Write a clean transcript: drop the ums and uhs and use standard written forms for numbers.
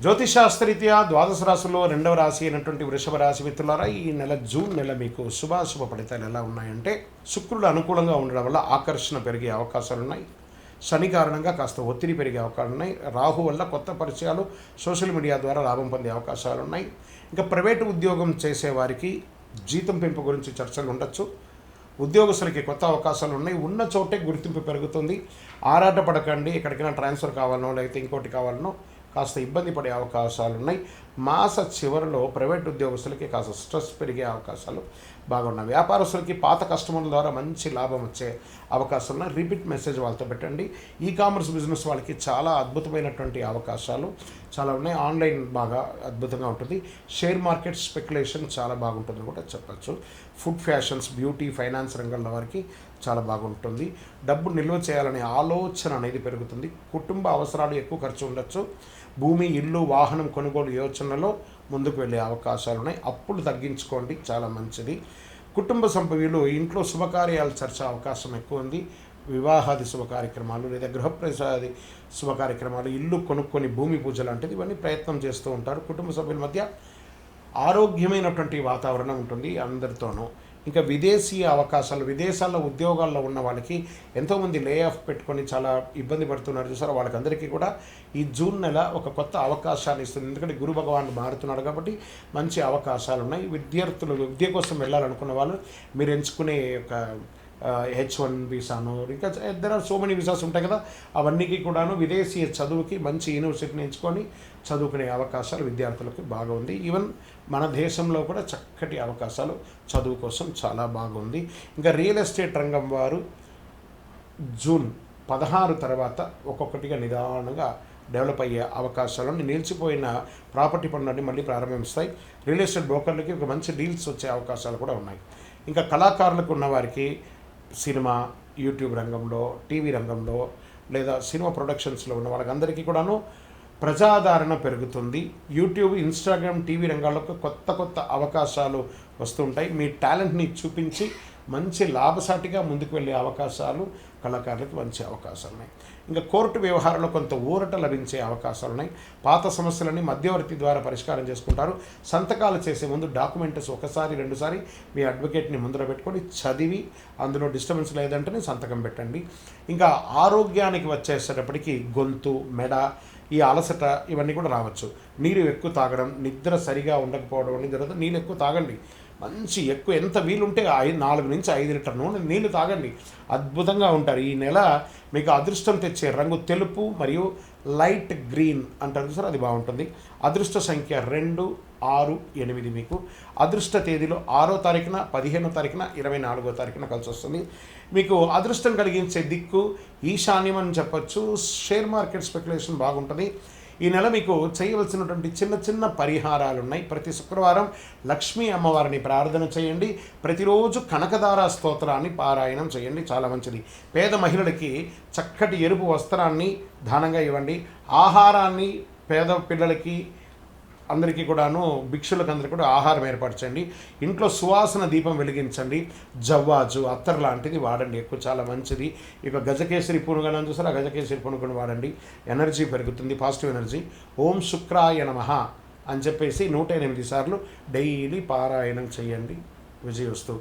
జ్యోతిషాస్త్రరీత్యా ద్వాదశ రాశుల్లో రెండవ రాశి అయినటువంటి వృషభ రాశి మిత్రులారా, ఈ నెల జూన్ నెల మీకు శుభాశుభ ఫలితాలు ఎలా ఉన్నాయంటే, శుక్రుడు అనుకూలంగా ఉండడం వల్ల ఆకర్షణ పెరిగే అవకాశాలు ఉన్నాయి. శని కారణంగా కాస్త ఒత్తిడి పెరిగే అవకాశాలు ఉన్నాయి. రాహు వల్ల కొత్త పరిచయాలు, సోషల్ మీడియా ద్వారా లాభం పొందే అవకాశాలు ఉన్నాయి. ఇంకా ప్రైవేటు ఉద్యోగం చేసేవారికి జీతం పెంపు గురించి చర్చలు ఉండొచ్చు. ఉద్యోగస్తులకి కొత్త అవకాశాలు ఉన్నాయి. ఉన్న చోటే గుర్తింపు పెరుగుతుంది. ఆరాటపడకండి. ఎక్కడికైనా ట్రాన్స్ఫర్ కావాలనో లేకపోతే ఇంకోటి కావాలనో కాస్త ఇబ్బంది పడే అవకాశాలు ఉన్నాయి. మాస చివరిలో ప్రైవేట్ ఉద్యోగస్తులకి కాస్త స్ట్రెస్ పెరిగే అవకాశాలు బాగున్నాయి. వ్యాపారస్తులకి పాత కస్టమర్ల ద్వారా మంచి లాభం వచ్చే అవకాశాలు ఉన్నాయి. రిపీట్ మెసేజ్ వాళ్ళతో పెట్టండి. ఈ కామర్స్ బిజినెస్ వాళ్ళకి చాలా అద్భుతమైనటువంటి అవకాశాలు చాలా ఉన్నాయి. ఆన్లైన్ బాగా అద్భుతంగా ఉంటుంది. షేర్ మార్కెట్ స్పెక్యులేషన్ చాలా బాగుంటుందని కూడా చెప్పచ్చు. ఫుడ్, ఫ్యాషన్స్, బ్యూటీ, ఫైనాన్స్ రంగంలో వారికి చాలా బాగుంటుంది. డబ్బు నిల్వ చేయాలనే ఆలోచన అనేది పెరుగుతుంది. కుటుంబ అవసరాలు ఎక్కువ ఖర్చు ఉండొచ్చు. భూమి, ఇల్లు, వాహనం కొనుగోలు యోచనలో ముందుకు వెళ్ళే అవకాశాలు ఉన్నాయి. అప్పులు తగ్గించుకోండి, చాలా మంచిది. కుటుంబ సభ్యులు ఇంట్లో శుభకార్యాలు చర్చే అవకాశం ఎక్కువ ఉంది. వివాహాది శుభ కార్యక్రమాలు లేదా గృహప్రవేశాది శుభ కార్యక్రమాలు, ఇల్లు కొనుక్కొని భూమి పూజ లాంటిది ఇవన్నీ ప్రయత్నం చేస్తూ ఉంటారు. కుటుంబ సభ్యుల మధ్య ఆరోగ్యమైనటువంటి వాతావరణం ఉంటుంది అందరితోనూ. ఇంకా విదేశీయ అవకాశాలు, విదేశాల్లో ఉద్యోగాల్లో ఉన్న వాళ్ళకి ఎంతోమంది లే ఆఫ్ పెట్టుకొని చాలా ఇబ్బంది పడుతున్నారు చూసారా, వాళ్ళకందరికీ కూడా ఈ జూన్ నెల ఒక కొత్త అవకాశాన్ని ఇస్తుంది. ఎందుకంటే గురు భగవానుడు మారుతున్నాడు కాబట్టి మంచి అవకాశాలు ఉన్నాయి. విద్యార్థులు విద్య కోసం వెళ్ళాలనుకున్న వాళ్ళు మీరు ఎంచుకునే ఒక H1 వీసాను, ఇంకా there are so many visas ఉంటాయి కదా, అవన్నీకి కూడాను విదేశీ చదువుకి మంచి యూనివర్సిటీని ఎంచుకొని చదువుకునే అవకాశాలు విద్యార్థులకు బాగా ఉంది. ఈవెన్ మన దేశంలో కూడా చక్కటి అవకాశాలు చదువు కోసం చాలా బాగుంది. ఇంకా రియల్ ఎస్టేట్ రంగం వారు జూన్ 16 తర్వాత ఒక్కొక్కటిగా నిదానంగా డెవలప్ అయ్యే అవకాశాలను, నిలిచిపోయిన ప్రాపర్టీ పనులన్నీ మళ్ళీ ప్రారంభిస్తాయి. రియల్ ఎస్టేట్ బ్రోకర్లకి ఒక మంచి డీల్స్ వచ్చే అవకాశాలు కూడా ఉన్నాయి. ఇంకా కళాకారులకు ఉన్నవారికి సినిమా, యూట్యూబ్ రంగంలో, టీవీ రంగంలో లేదా సినిమా ప్రొడక్షన్స్లో ఉన్న వాళ్ళకందరికీ కూడాను ప్రజాదరణ పెరుగుతుంది. యూట్యూబ్, ఇన్స్టాగ్రామ్, టీవీ రంగాలకు కొత్త కొత్త అవకాశాలు వస్తుంటాయి. మీ టాలెంట్ని చూపించి మంచి లాభసాటిగా ముందుకు వెళ్ళే అవకాశాలు కళాకారులకు మంచి అవకాశాలు ఉన్నాయి. ఇంకా కోర్టు వ్యవహారంలో కొంత ఊరట లభించే అవకాశాలు ఉన్నాయి. పాత సమస్యలని మధ్యవర్తి ద్వారా పరిష్కారం చేసుకుంటారు. సంతకాలు చేసే ముందు డాక్యుమెంట్స్ ఒకసారి రెండుసారి మీ అడ్వకేట్ని ముందర పెట్టుకొని చదివి అందులో డిస్టర్బెన్స్ లేదంటేనే సంతకం పెట్టండి. ఇంకా ఆరోగ్యానికి వచ్చేసేటప్పటికి గొంతు, మెడ, ఈ అలసట ఇవన్నీ కూడా రావచ్చు. నీరు ఎక్కువ తాగడం, నిద్ర సరిగా ఉండకపోవడం అనేది జరుగుతుంది. నీళ్ళు ఎక్కువ తాగండి. మంచి ఎక్కువ ఎంత వీలుంటే 4 నుంచి 5 లీటర్ నూనె నీళ్ళు తాగండి. అద్భుతంగా ఉంటారు. ఈ నెల మీకు అదృష్టం తెచ్చే రంగు తెలుపు మరియు లైట్ గ్రీన్ అంటారు సార్, అది బాగుంటుంది. అదృష్ట సంఖ్య 2, 6, 8 మీకు. అదృష్ట తేదీలో 6వ తారీఖున, 15వ తారీఖున, 24వ తారీఖున కలిసి వస్తుంది. మీకు అదృష్టం కలిగించే దిక్కు ఈశాన్యం అని చెప్పచ్చు. షేర్ మార్కెట్ స్పెక్యులేషన్ బాగుంటుంది. ఈ నెల మీకు చేయవలసినటువంటి చిన్న చిన్న పరిహారాలు ఉన్నాయి. ప్రతి శుక్రవారం లక్ష్మీ అమ్మవారిని ప్రార్థన చేయండి. ప్రతిరోజు కనకదార స్తోత్రాన్ని పారాయణం చేయండి, చాలా మంచిది. పేద మహిళలకి చక్కటి ఎరుపు వస్త్రాన్ని దానంగా ఇవ్వండి. ఆహారాన్ని పేద పిల్లలకి అందరికీ కూడాను, భిక్షులకు అందరికీ కూడా ఆహారం ఏర్పరచండి. ఇంట్లో సువాసన దీపం వెలిగించండి. జవ్వాజు, అత్తర్ లాంటిది వాడండి, ఎక్కువ చాలా మంచిది. ఇక గజకేసరి పునుగనం చూసారా, గజకేసరి పునుగను వాడండి, ఎనర్జీ పెరుగుతుంది, పాజిటివ్ ఎనర్జీ. ఓం శుక్రాయ నమః అని చెప్పేసి 108 సార్లు డైలీ పారాయణం చేయండి. విజయోస్తు.